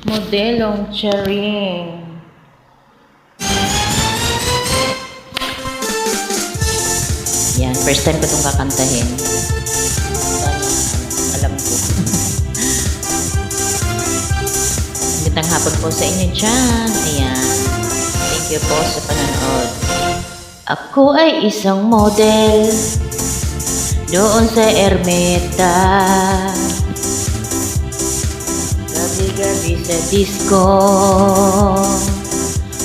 Modelong Charing. Yan, first time ko itong kakantahin. Sana alam ko. Magandang hapon po sa inyo dyan. Ayan. Thank you po sa panonood. Ako ay isang model doon sa Ermita. Gabi-gabi sa disco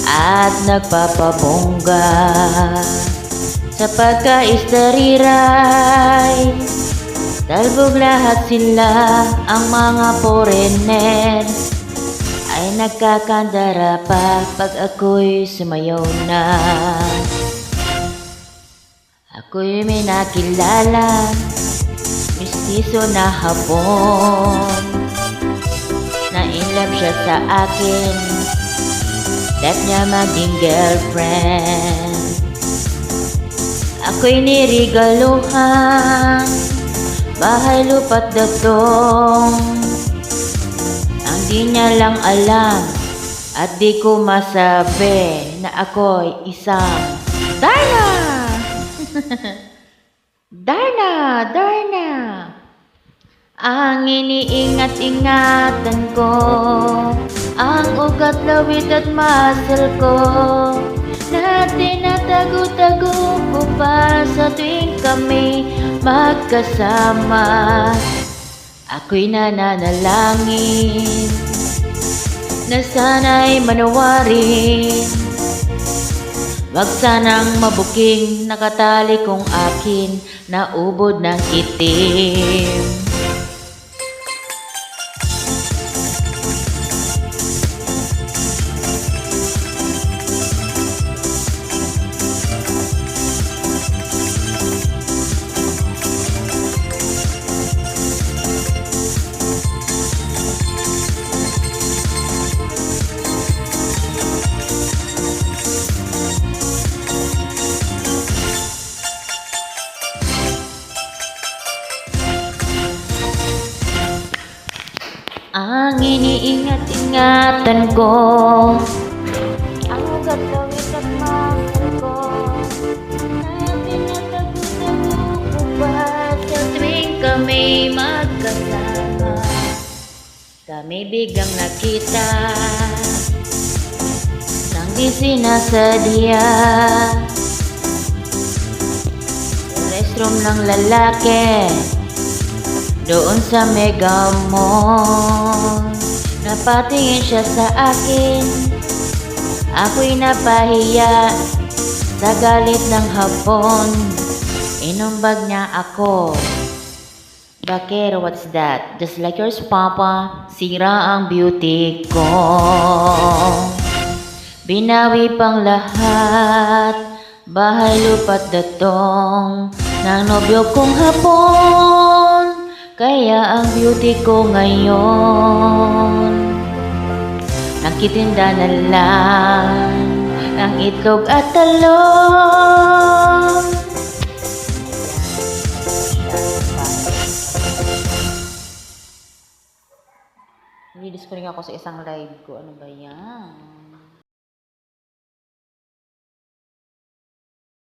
at nagpapabongga sa pagka-istariray. Talbog lahat sila, ang mga foreigner ay nagkakandara pa pag ako'y sumayaw na. Ako'y may nakilala, mistiso na hapon, na in love siya sa akin, that niya maging girlfriend. Ako'y nirigaluhan, bahay lupa't datong, ang di niya lang alam at di ko masabi na ako'y isang Darna! Darna! Ang iniingat-ingatan ko, ang ugat, lawit at muscle ko, na tinatago-tago ko pa sa tuwing kami magkasama. Ako'y nananalangin na sana'y manawarin, wag sanang mabuking nakatali kong akin na ubod ng itim. Ang iniingat-ingatan ko, ang ugat, lawit at muscle ko, na tinatago-tago ko pa sa tuwing kami magkasama. Kami biglang nakita nang di sinasadya sa restroom ng lalaki doon sa Mega Mall. Napatingin siya sa akin, ako'y napahiya sa galit ng hapon. Inumbag niya ako, Bakero, what's that? Just like yours, Papa, sira ang beauty ko. Binawi pang lahat, bahay lupa't datong ng nobyo kong hapon. Kaya ang beauty ko ngayon, nagtitinda na lang ng itlog at talong. Nilidis ko rin ako sa isang live ko. Ano ba yan?